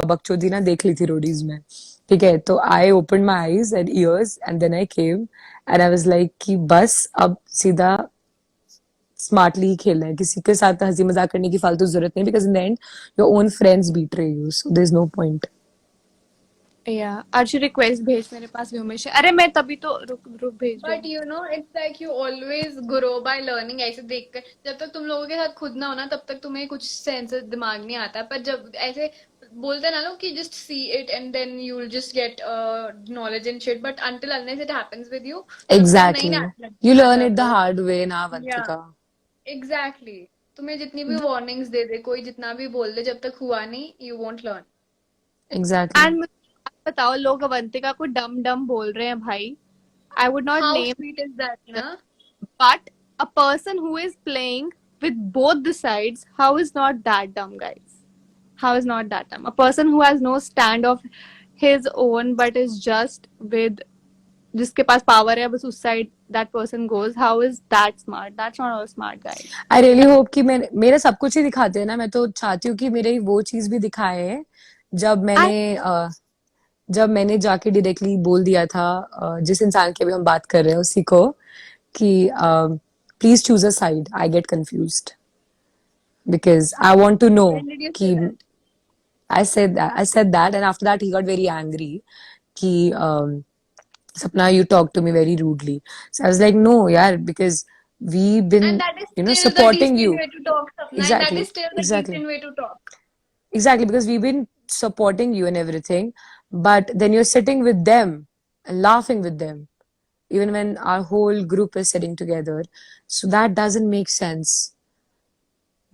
बकचोदी ना देख ली थी रोडीज में, ठीक है। तो I open my eyes and ears and then I came and I was like कि बस अब सीधा स्मार्टली ही खेलना है, किसी के साथ हंसी मजाक करने की फालतू जरूरत नहीं, because in the end your own friends betray you, so there is no point. या अर्शी रिक्वेस्ट भेज मेरे पास व्योमेश। अरे मैं तभी तो रुक रुक भेज रही बट हूँ। You know it's like you always grow by learning. ऐसे देखकर जब तक तुम लोगों के साथ खुद ना हो ना, तब तक तुम्हें कुछ सेंस दिमाग नहीं आता। पर जब ऐसे बोलते ना लोग कि just see it and then you will just get knowledge and shit, but until unless it happens with you, तब तक नहीं एग्जैक्टली, ना यू लर्न आता it the bro. Hard way ना या अवंतिका। एग्जैक्टली। तुम्हें जितनी भी वार्निंग्स दे दे कोई, जितना भी बोल दे, जब तक हुआ नहीं you won't learn. Exactly. And मुझे बताओ, लोग अवंतिका को डम डम बोल रहे हैं भाई। I would not how name, sweet is that ना। but a person who is playing with both the sides, how is not that dumb, guys? How is not that dumb? A person who has no stand of his own but is just with जिसके पास power है बस उस side that person goes, how is that smart? That's not all smart, guys. I really hope कि मैं मेरा सब कुछ ही दिखाते हैं ना, मैं तो चाहती हूँ कि मेरे वो चीज भी दिखाए हैं जब मैंने And जब मैंने जाके डायरेक्टली बोल दिया था जिस इंसान की अभी हम बात कर रहे हैं उसी को, कि please choose a side, I get confused because I want to know when did you say कि that? I said that and after that he got very angry कि Sapna, you talk to me very rudely. So I was like, no, yeah, because we've And been, that is you know, still the supporting decent you. way to talk, Sapna. And that is Exactly, still the exactly, decent way to talk. exactly, because we've been supporting you and everything, but then you're sitting with them and laughing with them, even when our whole group is sitting together. So that doesn't make sense.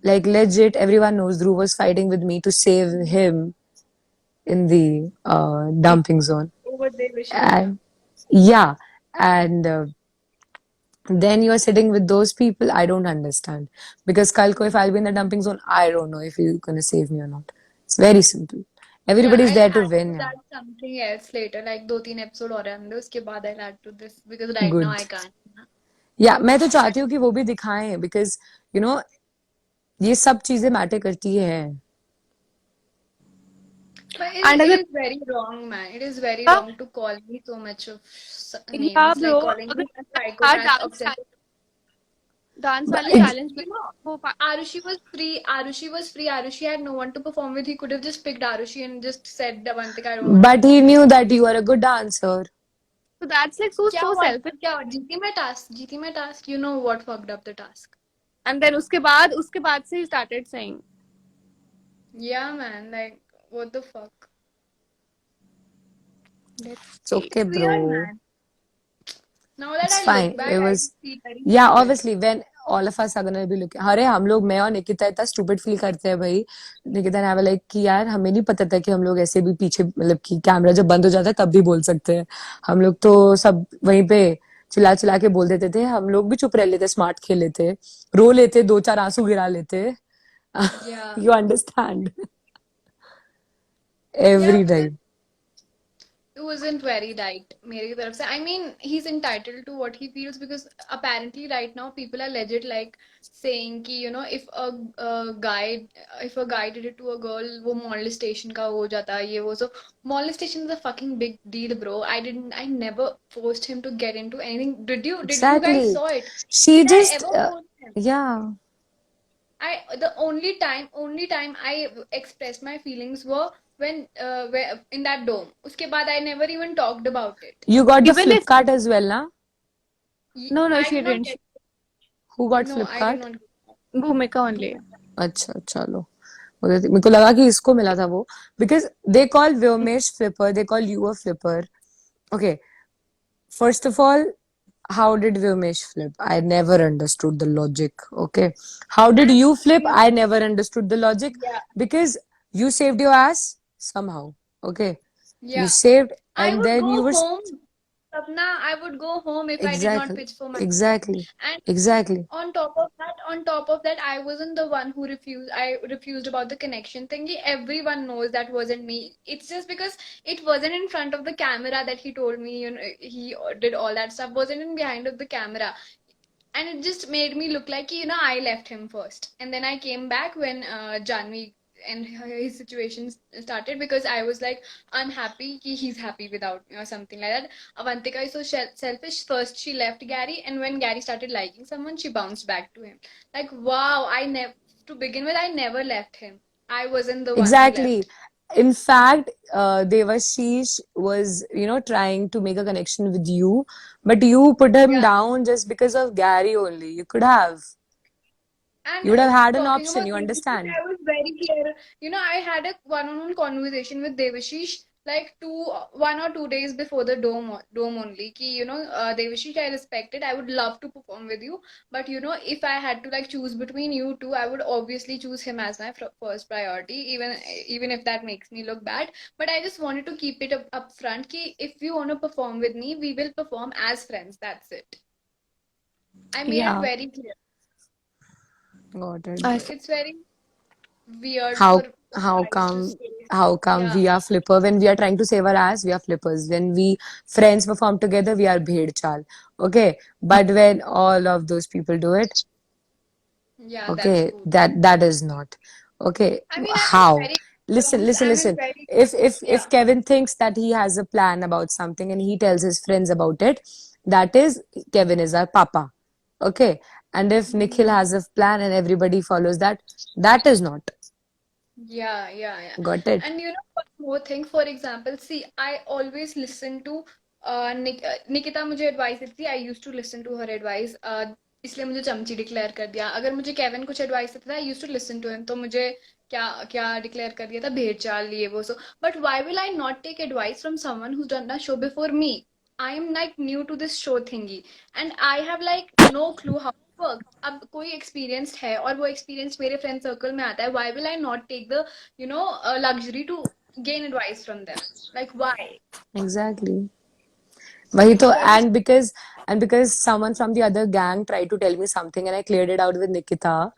Like, legit, everyone knows Dhruv was fighting with me to save him in the dumping zone. Over there, Vishal, yeah. And yeah, and then you are sitting with those people. I don't understand, because kal ko if I'll be in the dumping zone, I don't know if you're gonna save me or not. It's very simple. Yeah, Everybody's I'll there to add win. to Yeah. that something else later, like 2-3 episode और आएंगे उसके बाद I'll add to this because right now I Good. can't. या मैं तो चाहती हूँ कि वो भी दिखाएं, बिकॉज यू नो ये सब चीजें मैटर करती है। But and it अगर is very wrong, man. It is very wrong to call me so much of या names, ब्रो, like calling अगर me a था psychopath, obsessive. डांस But वाले ex- चैलेंज में वो Arushi was free. Arushi was free. Arushi had no one to perform with. He could have just picked Arushi and just said, Davantika, I don't want to but he perform with knew you. that you are a good dancer. so that's like so क्या so हुआ? selfish. क्या हुआ? जीती मैं task. You know what fucked up the task. And then उसके बाद से he started saying, Yeah, man. Like, what the fuck? let's It's see. okay, It's weird, bro. man. Now that It's I look fine. back, It I was, feel very yeah, stupid. obviously when all of us are gonna be looking, अरे हम लोग, मैं और निकिता इतना stupid feel करते हैं भाई। निकिता ने लाइक कि यार हमें नहीं पता था कि हम लोग ऐसे भी पीछे, मतलब कि कैमरा जब बंद हो जाता है तब भी बोल सकते हैं। हम लोग तो सब वहीं पे चिल्ला चिल्ला के बोल देते थे, हम लोग भी चुप रह लेते, स्मार्ट खेल लेते, रो लेते, दो चार आंसू गिरा लेते। Yeah. You understand Yeah, every because time. it wasn't very right मेरी तरफ से. I mean, he's entitled to what he feels because apparently right now people are legit like saying कि you know a guy if a guy did it to a girl वो molestation का हो जाता है ये वो. So molestation is a fucking big deal, bro. I never forced him to get into anything. Did you guys Exactly. saw it? She Did I just, ever force him? yeah. The only time I expressed my feelings were when where, in that dome. उसके बाद I never even talked about it. You got the Even flip if card as well, na? no, I she did not didn't. get. Who got No, flip I did card? not get. भूमिका only. अच्छा, चलो। मेरे को लगा कि इसको मिला था वो, because they call Vyomesh flipper, they call you a flipper. Okay, first of all, how did Vyomesh flip? I never understood the logic. Okay, how did And you flip? you, I never understood the logic, yeah, because you saved your ass somehow. Okay, you yeah. saved, I and would then you go were home, Sapna. I would go home if I did not exactly, pitch for myself. exactly, And exactly. on top of that, I wasn't the one who refused. I refused about the connection thingy. Everyone knows that wasn't me. It's just because it wasn't in front of the camera that he told me, you know, he did all that stuff. Wasn't in behind of the camera. And it just made me look like, you know, I left him first. And then I came back when Janvi and his situation started, because I was like unhappy कि he's happy without me or something like that. Avantika is so selfish. First she left Gary, and when Gary started liking someone, she bounced back to him. Like, wow, I never, to begin with, I never left him. I wasn't the one who Exactly. left. In fact, Devashish was, trying to make a connection with you, but you put him Yeah. down just because of Gary only. You could have. And You would have had an talking option, about you Devashish, understand? I was very clear. I had a one-on-one conversation with Devashish like 1 or 2 days before the dome only. Ki, Devashish, I respected. I would love to perform with you, but if I had to like choose between you two, I would obviously choose him as my first priority, even if that makes me look bad. But I just wanted to keep it up front. Ki, if you want to perform with me, we will perform as friends. That's it. I made it Yeah. very clear. Got it. I So it's very weird How for how guys to come say. how come Yeah, we are flipper when we are trying to save our ass, we are flippers. When we friends perform together, we are bhed chal. Okay. But when all of those people do it, yeah, that's okay, true. that is not. Okay. I mean, I was How? very Listen, close. listen, I was listen. very If yeah. Kevin thinks that he has a plan about something and he tells his friends about it, that is Kevin is our papa. Okay. And if Nikhil Mhm. has a plan and everybody follows that, that is not. Yeah, yeah, yeah. Got it? And one more thing, for example, see, I always listen to Nikita मुझे advice देती थी, I used to listen to her advice. इसलिए मुझे चमची declare कर दिया. अगर मुझे Kevin कुछ एडवाइस देता था, I used to listen to him. तो मुझे क्या क्या डिक्लेयर कर दिया था, भेड़ चाल ये वो. So but why will I not take advice from someone who's done the show before me? I am like new to this show thingy, and I have like no clue how it works. अब कोई experienced है और वो experience मेरे friend circle में आता है, why will I not take the luxury to gain advice from them? Like, why? Exactly. वही तो, So I just and because someone from the other gang tried to tell me something and I cleared it out with Nikita,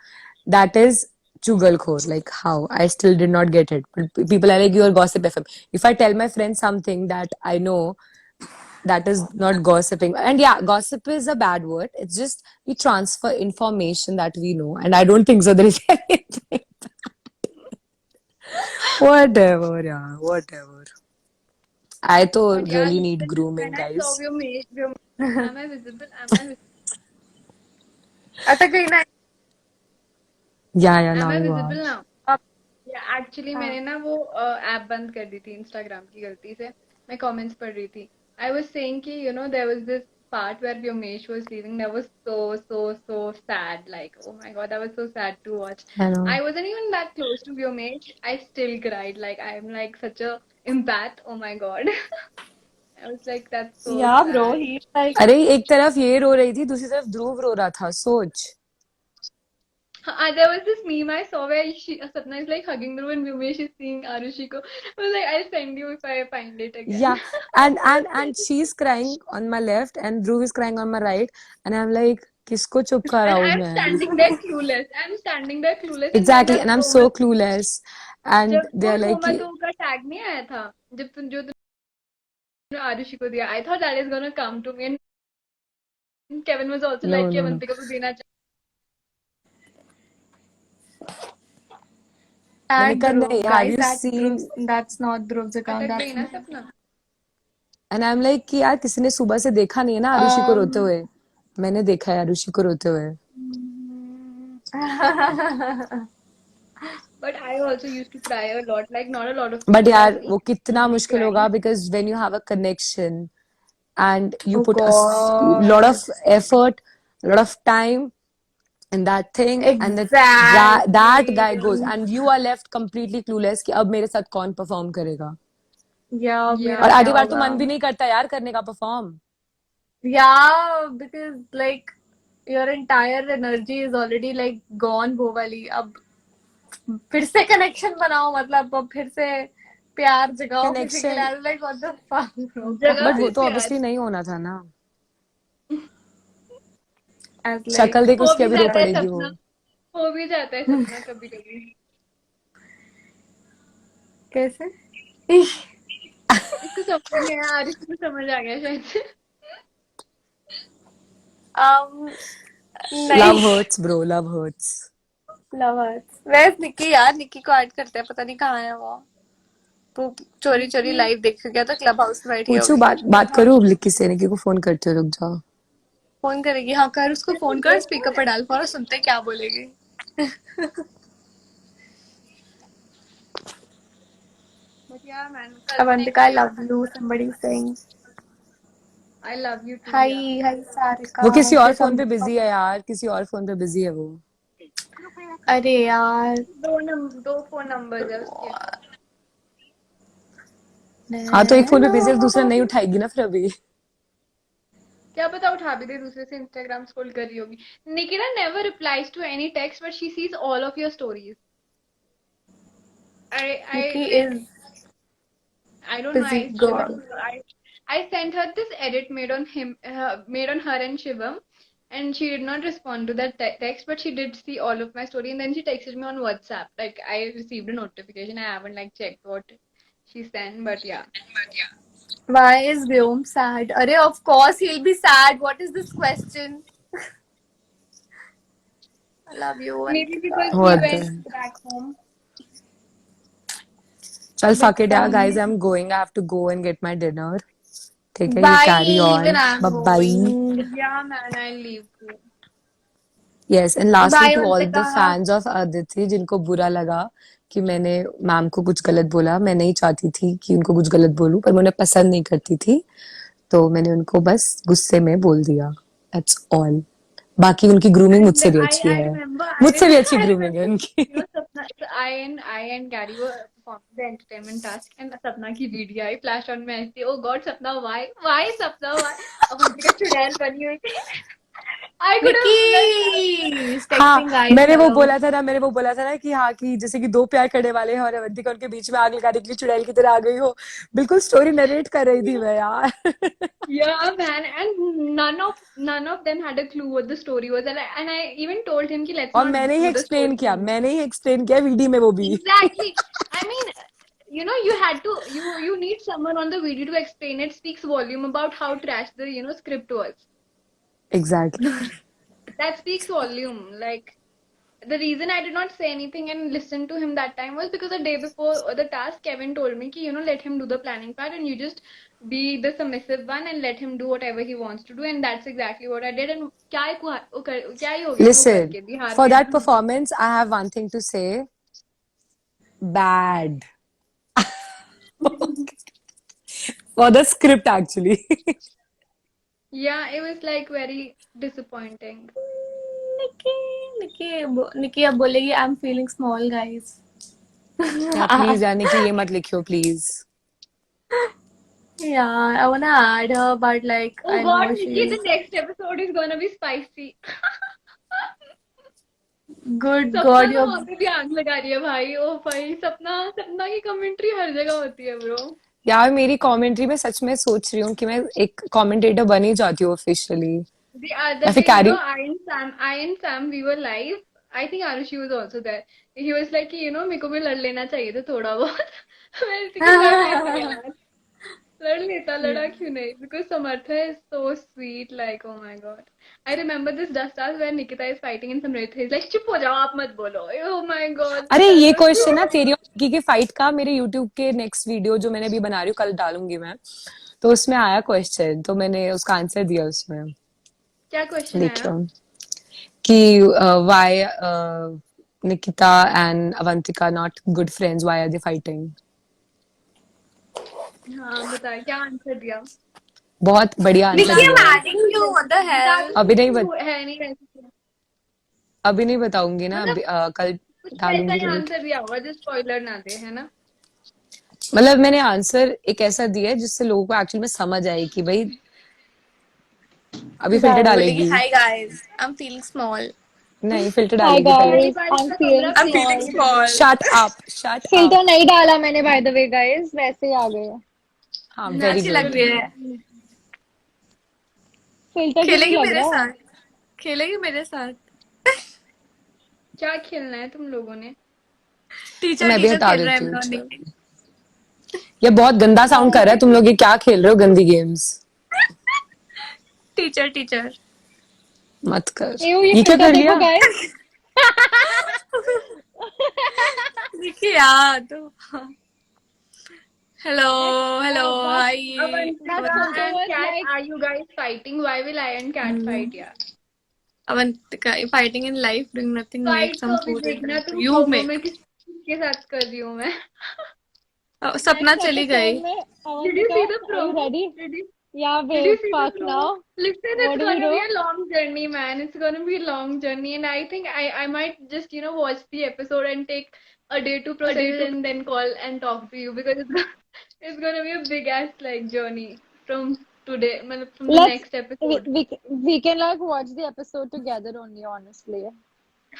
that is chugalkhor. Like how? I still did not get it. But people are like, you are gossip FM. If I tell my friend something that I know, that is not gossiping. And yeah, gossip is a bad word. It's just we transfer information that we know. And I don't think so there is anything. Whatever, yeah, whatever. I but thought yeah, really need listen, grooming, when I saw guys. your am I visible? Am I अच्छा कहीं ना Yeah, am now I you are. visible now? अब या actually हाँ मैंने ना वो app बंद कर दी थी इंस्टाग्राम की गलती से. मैं कमेंट्स पढ़ रही थी. आई वाज सेइंग कि there was this part where Vyomesh was leaving. That was so sad. Like, oh my god, that was so sad to watch. I I know. wasn't even that close to Vyomesh. I still cried. Like, I'm like such a empath. Oh my god. I was like, that's so yeah bro sad. he's like अरे एक तरफ ये रो रही थी दूसरी तरफ ध्रुव रो रहा था सोच. There was this meme I saw where Sapna is like hugging Dhruv and Vyumesh is seeing Arushi ko. I was like, I'll send you if I find it again. Yeah, and she's crying on my left and Dhruv is crying on my right and I'm like किसको चुप And कराऊं I'm मैं. standing there clueless. I'm standing there clueless, and then Exactly, that and I'm promo, so clueless and जब they वो are like promo का tag नहीं आया था, जब तुमने आरुषि को दिया, I thought that is gonna come to me, and Kevin was also no like कि no no. अवंतिका को देना मैंने at कहा नहीं, Dhruv have guys you that's seen? Dhruv's that's not Dhruv's account अटक गई that's ना mine सपना. And I'm like कि यार किसी ने सुबह से देखा नहीं है ना आरुषि को रोते um हुए. मैंने देखा है आरुषि को रोते हुए. But I also used to cry a lot. Like, not a lot of But people I've यार seen वो कितना me मुश्किल होगा crying. because when you have a connection and you oh put a lot of god effort, a lot of time in that thing, and that guy goes exactly and you are left completely clueless कि अब मेरे साथ कौन perform करेगा. yeah अब Yeah, मेरा और क्या आधी बार तो होगा मन भी नहीं करता यार करने का perform. yeah because like your entire energy is already like gone वो वाली अब फिर से कनेक्शन बनाओ मतलब अब फिर से प्यार जगाओ किसी के कनेक्शन. लिए like what the fuck bro जगह बट वो फिर तो प्यार ऑब्वियसली नहीं होना था ना. एज शक्ल लाइक देख हो उसकी भी अभी रो जाता है पड़ेगी वो. सपना. हो भी जाता है सपना कभी कभी. कैसे इसको समझ नहीं आया, आरिश को समझ आ गया शायद से. um Love नहीं hurts, bro. Love hurts. Love hurts. Where's Nikki यार? निकी को ऐड करते हैं, पता नहीं कहाँ है वो चोरी चोरी लाइव देख गया था, क्लब हाउस में बैठी पूछू, होगी। बात करूँ लिक्की से? निक्की को फोन करती हो, रुक जाओ। फोन करेगी? हाँ कर, उसको फोन कर, स्पीकर पर डाल, फॉर सुनते हैं क्या बोलेगी। But yeah, man, Avantika, I love you. Somebody saying I love you too, hi, yeah. hi Sarika. वो किसी और Say फोन पे something. बिजी है यार, किसी और फोन पे बिजी है वो। अरे यार, दो फोन नंबर है उसके। हाँ तो एक फोन पे बिजी है, दूसरा नहीं उठाएगी ना फिर अभी। क्या पता उठा भी दे, दूसरे से इंस्टाग्राम स्क्रॉल कर रही होगी। Nikita never replies to any text, but she sees all of your stories. Nikki Like, is I don't know. busy girl. I sent her this edit made on her and Shivam, and she did not respond to that text, but she did see all of my story, and then she texted me on WhatsApp. Like I received a notification. I haven't like checked what she sent, but yeah. Why is Vyom sad? Arey, of course he'll be sad. What is this question? I love you, Maybe Avantika. because he What went the? back home. चल Big fuck it यार, fan. guys, I'm going. I have to go and get my dinner. ठीक है, you Bye. carry Even on. I'm Bye bye. going. Yeah, man, I'll leave too. Yes, and lastly Bye, to all the Avantika. fans of Aditi जिनको बुरा लगा कि मैंने ma'am को कुछ गलत बोला, मैं नहीं चाहती थी कि उनको कुछ गलत बोलूं, पर मैं उन्हें पसंद नहीं करती थी, तो मैंने उनको बस गुस्से में बोल दिया। That's all. बाकी उनकी ग्रूमिंग मुझसे भी अच्छी I है, remember, मुझसे भी अच्छी I ग्रूमिंग है remember, उनकी। Sapna, so I and Gary were performing the entertainment task, and Sapna ki VDI flashed on my IC. Oh God, Sapna, why, Sapna, why? Avantika चुड़ैल बनी हुई थी। I could have like, Nikki is हाँ, texting guys. Hello. मैंने वो बोला था ना कि हाँ, कि जैसे कि दो प्यार करने वाले हैं और अवंतिका उनके बीच में आग लगाने के लिए चुड़ैल की तरह आ गई हो। बिल्कुल स्टोरी नरेट कर रही थी मैं यार। yeah, man, and none of them had a clue what the story was, and I even told him कि let's और not do the story. मैंने ही एक्सप्लेन किया वीडी में वो भी। Exactly. I mean, you need someone on the video to explain it. Speaks volume about how trash the script was. Exactly. That speaks volume. Like the reason I did not say anything and listen to him that time was because the day before the task, Kevin told me कि let him do the planning part and you just be the submissive one and let him do whatever he wants to do, and that's exactly what I did. And क्या ही हो गया वो listen, करके भी हार for गए that ना। Performance I have one thing to say, bad for the script actually. Yeah, it was like very disappointing. Nikki अब बोलेगी I'm feeling small, guys. या प्लीज यार निकी ये मत लिखियो please. Yeah, I wanna add her, but like Oh I God, know Nikki, she's the next episode is gonna be spicy. good. सपना God, तो you're वहां पे भी आग लगा रही है भाई। ओ भाई, सपना सपना की कमेंट्री हर जगह होती है ब्रो। यार मेरी कमेंट्री में सच में सोच रही हूँ कि मैं एक कमेंटेटर बन ही जाती हूँ ऑफिशियली, The other या फिर day, carry. I and Sam, we were live. I think Arushi was also there. He was like, मेरे को भी लड़ लेना चाहिए था थोड़ा बहुत। मैं ऐसे कि लड़ लेता यार, लड़ लेता, लड़ा क्यों नहीं? Because Samartha is so sweet, like oh my God. I remember this dust task where Nikita is fighting and Samrita is like, चुप हो जाओ, आप मत बोलो। Oh my God, अरे that ये was क्वेश्चन ना so. तेरी और निकी के फाइट का मेरे यूट्यूब के नेक्स्ट वीडियो जो मैंने अभी बना रही हूँ, कल डालूंगी मैं, तो उसमें आया क्वेश्चन, तो मैंने उसका आंसर दिया उसमें। क्या क्वेश्चन आया? देखियो कि why Nikita and Avantika not good friends, why are they fighting. हाँ बता, क्या आंसर दिया? बहुत बढ़िया आंसर Nikki, बता I'm दो दिया है। भाई, adding you. What the बता hell? दो, है नहीं वैसे। अभी नहीं बताऊंगी ना, मतलब कल कुछ वैसा डालूंगी ही लिंक। आंसर दिया होगा जो स्पॉइलर ना दे, है ना? मतलब मैंने आंसर एक ऐसा दिया है जिससे लोगों को एक्चुअली में समझ आए कि भाई अभी फिल्टर बोलेगी डालेगी। hi guys, I'm feeling small. नहीं, फिल्टर Hi डालेगी पहले। पहली guys, बार I'm इसका feeling कमरा I'm फेंक feeling देंगे small. जल्दी। Shut up, shut up. Filter नहीं डाला मैंने बाय द वे गाइस, वैसे ही आ गया। हाँ वेरी अच्छी लग गुड। रही है। फिल्टर क्यों नहीं खेलेगी लग मेरे रहा? साथ, खेलेगी मेरे साथ। क्या खेलना है तुम लोगों ने? तो टीचर मैं भी टीचर हटा खेल रहे हैं देती हूँ। मैं और चल, निकी। ये बहुत गंदा साउंड कर रहा है, तुम लोग ये क्या खेल रहे हो गंदी गेम्स। टीचर टीचर मत कर। ये ये क्या फिल्टर कर देखो लिया? गाइस, देखिए यार तो hello hello That's hi Avantika also and was Cat, like are you guys fighting? Why will I and Cat fight? Yeah. Avantika fighting in life doing nothing make fight तो some अभी food and देखना bring to तुम you momo make में किसके साथ कर रही हूँ मैं. सपना next चली episode गई. में Did you Avantika, see the are you promo? ready? Did you Yeah, Did you babe. see the Fuck promo? now. Listen, What it's do we gonna be do? a long journey, man. It's gonna be a long journey, and I think I might just watch the episode and take a day to process it and then call and talk to you because it's gonna be a big ass like journey from today, matlab, from the Let's next episode. we can like watch the episode together only, honestly.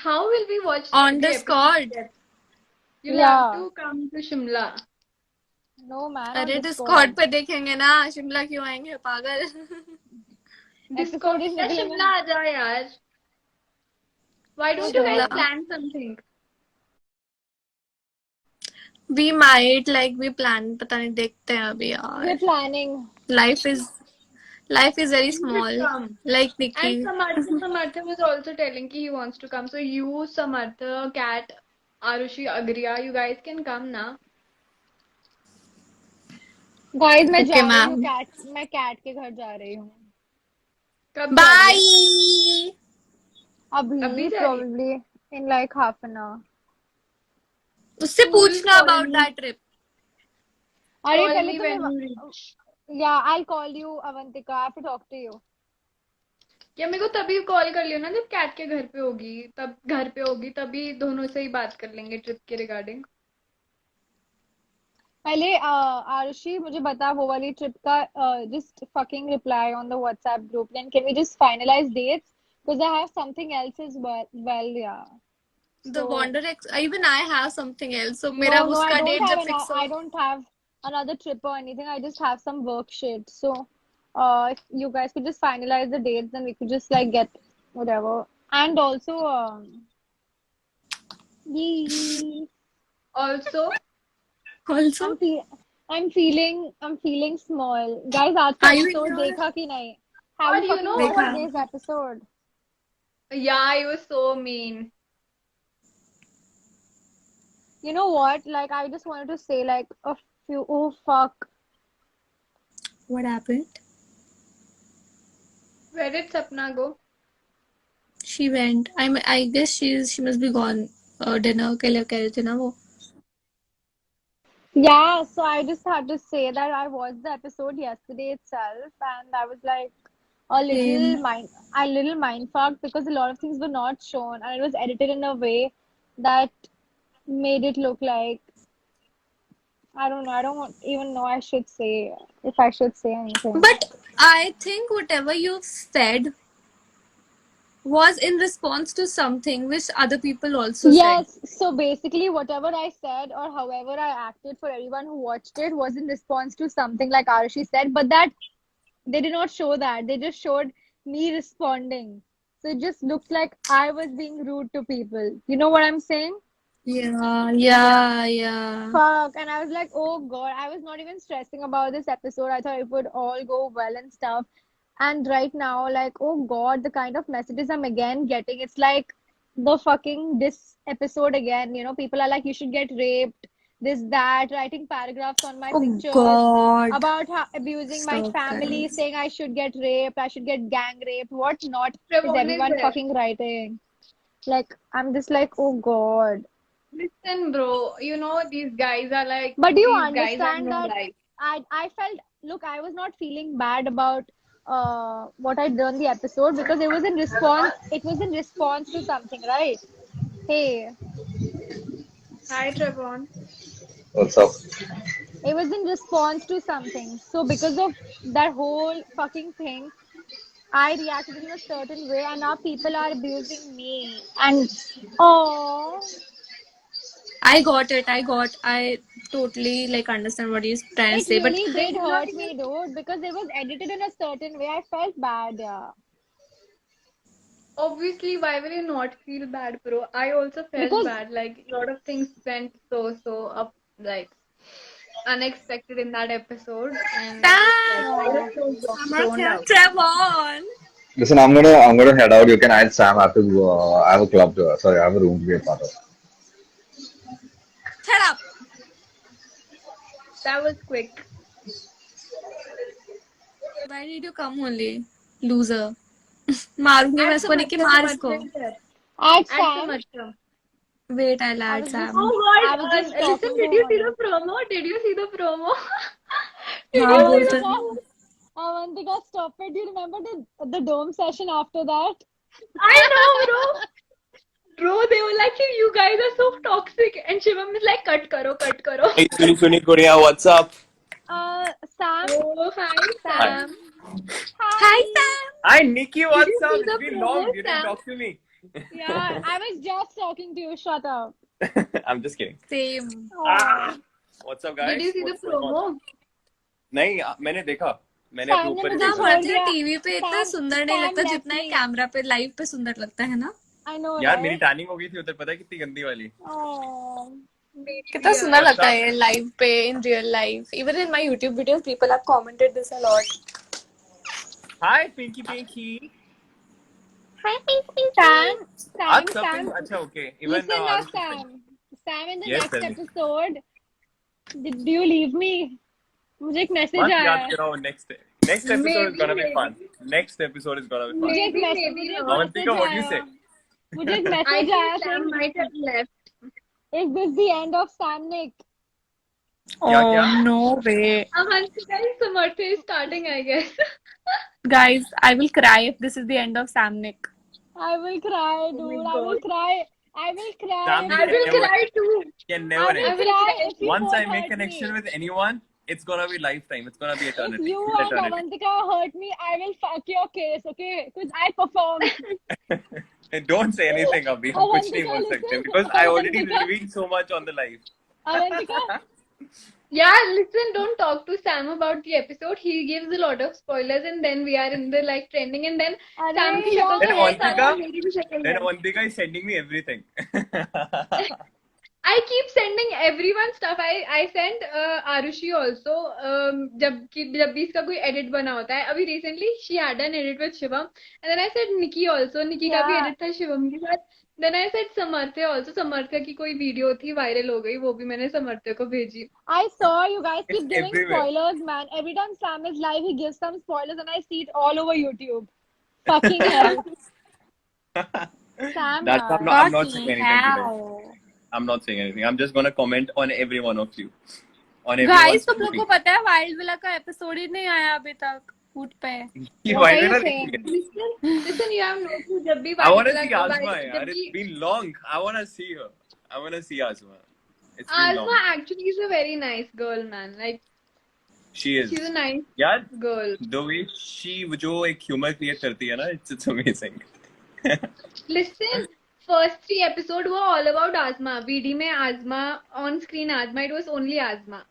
How will we watch On the episode Discord. together? You'll have Yeah. to come to Shimla. No man, on अरे Discord. Discord पे देखेंगे ना. शिमला क्यों आएंगे पागल. Discord, Episode is yeah, निकलेगा. Shimla aa jao yaar. Why don't you guys Shimla plan something? we might like we plan पता नहीं देखते हैं अभी We're यार. planning. life is life is very You should small come. like And Nikki. Samartha was also telling he wants to come. So you, Samartha, Kat, Arushi, Agriya, you guys can come now. Guys, मैं Okay जा रही हूँ ma'am. मैं cat के घर जा रही हूँ. कब जा रही है? Bye. अभी अभी जा रही है? probably in like half an hour. उससे You will पूछना call about me. that trip. अरे Call पहले me तुम्हें when you reach. Yeah, I'll call you, Avantika. I have to talk to you. या मेरे को तभी कॉल कर लियो ना जब कैट के घर पे होगी. तब घर पे होगी तभी दोनों से ही बात कर लेंगे ट्रिप के रिगार्डिंग. पहले आरुषि मुझे बता वो वाली ट्रिप का just fucking reply on the WhatsApp group. Then can we just finalize dates? Because I have something else as well, yeah. The So even I have something else. So मेरा no, I उसका don't date have जब fix हो. I don't have another trip or anything. I just have some work shit. So if you guys could just finalize the dates, then we could just like get whatever. And also yee, Also, Also, I'm fe I'm feeling small. Guys, आज का are you in episode your देखा कि नहीं? Have or you you fucking know watched what? देखा. today's episode? Yeah, it was so mean. You know what? Like I just wanted to say like a few oh fuck. What happened? Where did Sapna go? She went. I guess she must be gone. Dinner के लिए कह रहे थे ना वो. Yeah, so I just had to say that I watched the episode yesterday itself and I was like Same. a little mind fucked because a lot of things were not shown and it was edited in a way that made it look like I don't know, even know I should say if I should say anything. But I think whatever you've said was in response to something which other people also said. Yes, so basically, whatever I said or however I acted for everyone who watched it was in response to something like Arushi said, but that they did not show that. They just showed me responding. So it just looks like I was being rude to people. You know what I'm saying? Yeah, yeah, yeah. Fuck. And I was like, oh God, I was not even stressing about this episode. I thought it would all go well and stuff. And right now, like, oh God, the kind of messages I'm again getting, it's like the fucking this episode again. You know, people are like, you should get raped, this, that, writing paragraphs on my Oh pictures God. about how abusing my Stop, family, guys. saying I should get raped, I should get gang raped, what not is Trevon is everyone there. fucking writing? Like, I'm just like, oh God. Listen, bro, you know these guys are like, But do you these guys have understand no that life. I felt look, I was not feeling bad about what I done the episode because it was in response to something, right? Hey, Hi, Trevon. What's up? it was in response to something. So because of that whole fucking thing, I reacted in a certain way and now people are abusing me. And oh, I totally like understand what he's trying to it say, but really They did did not hurt even. me, dude, because it was edited in a certain way. I felt bad, yeah. Obviously, why will you not feel bad, bro? I also felt Because bad. Like, a lot of things went so up, like, unexpected in that episode. And I just, like, I yeah. was so zoned out. Trevon. Listen, I'm gonna head out. You can add Sam. I have to go. I have a club to. Sorry, I have a room to be a part of. Shut up. That was quick. Why did you come only? Loser. मारूंगी मैं Add इसको, निकी Samarthya, मार Samarthya इसको. is there. Add Add Sam. Samarthya. Wait, I'll I add was just Sam. Oh I God! was just Listen, talking to did you see him. the promo? Did you see the promo? Did हाँ you see बोल the तो. promo? Avantika, stop it. Do you remember the dome session after that? I know, bro. Bro, they were like, you guys are so toxic. And Shivam is like, cut karo, cut karo. Hey, Suni Korea, what's up? Sam. Oh, hi, Hi. Sam. Hi Sam. Hi, Nikki, Did what's you up? see It's the been promo, long. You didn't Sam? talk to me. Yeah, I was just talking to you. Shut up. I'm just kidding. Same. Ah, what's up, Did guys? you see the What's going on? promo? नहीं मैंने देखा मैंने अपने Sam ने ऊपर ही मुझे ना देखा छोड़ भरत दिया. टीवी पे इतना Sam, सुंदर नहीं Sam लगता left जितना ही me. कैमरा पे लाइव पे सुंदर लगता है ना. I know, यार मेरी right? टैनिंग हो गई थी उधर पता है कितनी गंदी वाली Oh. कितना सुंदर What's लगता up? है लाइव पे in real life. Even in my YouTube videos, people have commented this a lot. Hi, Pinky Pinky. Hi, Pinky. आज Sam, सब Sam. अच्छा okay. Even Listen now, Arush is saying. Sam, in the Yes, next tell me. episode, do you leave me? मुझे एक message मत आया याद है. कराओ next episode is Maybe, gonna be fun. maybe. Next episode is gonna be fun. मुझे एक Maybe, message maybe मुझे एक not. Avantika, message what do you आया. say? मुझे एक I मैसेज think आया Sam saying, might have left. is this the end of Samnik? क्या क्या? Oh no way. Avantika is Samarthya is starting, I guess. Guys, I will cry if this is the end of Samnik. I will cry, Oh my dude. I God. will cry. I will cry. Samnik I will never cry too. can I never will end. I will cry cry if you Once both I make hurt connection me. with anyone, it's gonna be lifetime. It's gonna be If eternity. you Till and eternity. Avantika hurt me, I will fuck your case, okay? Because I performed. Don't say anything, Abhi. हम कुछ नहीं Avantika, बोल सकते listen. because I already Avantika. revealed so much on the live. Avantika. Yeah, listen, don't talk to Sam about the episode. He gives a lot of spoilers, and then we are in the like trending, and then अरे Sam की शक्ल Then तो है, Avantika, साथ में मेरी भी शक्ल then है. Avantika is sending me everything. I keep sending everyone stuff. I send Arushi also. जब भी इसका कोई edit बना होता है. अभी recently she had an edit with Shivam, and then I said Nikki also. Nikki का भी Yeah. edit था Shivam के साथ. Then I said Samarthya also. Samarthya की कोई वीडियो थी वायरल हो गई, वो भी मैंने Samarthya को भेजी. I saw you guys It's keep giving everywhere. spoilers, man. Every time Sam is live, he gives some spoilers, and I see it all over YouTube. Fucking hell. Sam, That's yaar. I'm not saying anything today. hell. I'm not saying anything. I'm just gonna comment on every one of you. On Guys, everyone's तुम लोग को पता है wild villa का episode ही नहीं आया अभी तक फूड पे. ये What are viral you है saying? लेकिन Listen, you have no clue. जब भी I wanna viral see Azma, जब yaar. भी It's been long. I wanna see her. I wanna see Azma. It's been long. Azma actually is a very nice girl, man. Like She is. she's a nice यार girl. the way she जो एक humor create करती है ना, it's amazing. Listen, first 3 episodes were all about Azma. VD में Azma, on screen Azma. It was only Azma.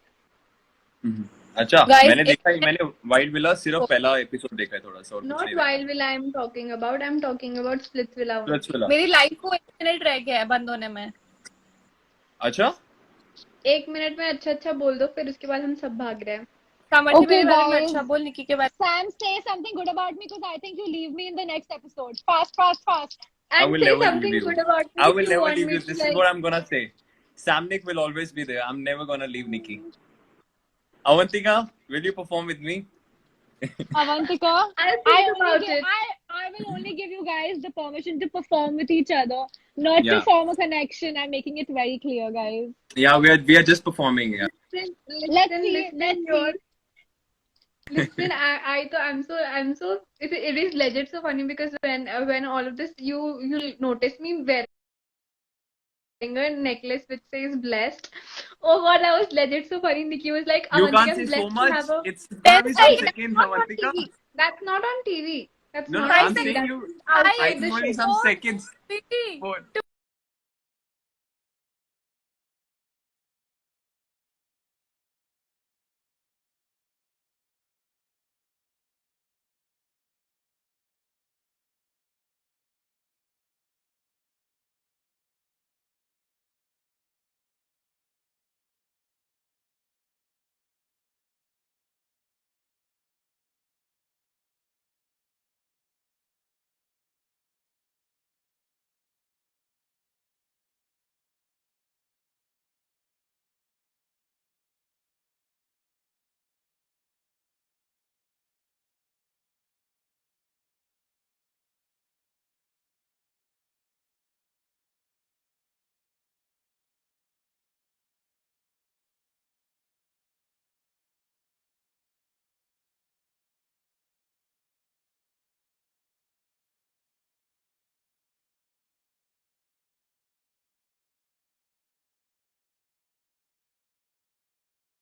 अच्छा Guys, मैंने wild villa सिर्फ पहला एपिसोड देखा है थोड़ा सा और कुछ Not नहीं Wild Villa I'm talking about. I'm talking about Splitsvilla देखा. only. Splitsvilla. मेरी लाइफ को 1 मिनट रह गया है बंद होने में. अच्छा 1 मिनट में अच्छा बोल दो, फिर उसके बाद हम सब भाग रहे हैं. सामर्थ्य Okay, मेरे बारे में guys. अच्छा बोल, निकी के बारे Sam, say something good about me because I think you leave me in the next episode. Fast, fast, fast. I And will say never something leave you. good about me I if will you never want leave me you. to This is like. what I'm gonna say. Samnik will always be there. I'm never gonna leave Nikki. Avantika, will you perform with me? Avantika, I'll I think only about give, it. I will only give you guys the permission to perform with each other, not to Yeah. form a connection. I'm making it very clear, guys. Yeah, we are just performing. Yeah. Listen, Let's listen, see, listen, let's you're- see. Listen, I'm so it is legit so funny because when all of this you notice me wearing a necklace which says blessed. Oh God, that was legit so funny. Nikki was like, You Avantika, can't I'm say so blessed to much. have a. It's gonna be some Hey, that's seconds, not on Avantika. TV. That's not on TV. That's No, not no, on I'm TV. saying That's you. outside It's the only show. some seconds. में. What?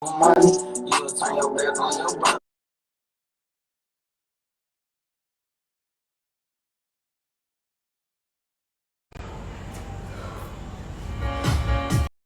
money, you will turn your back on your brother.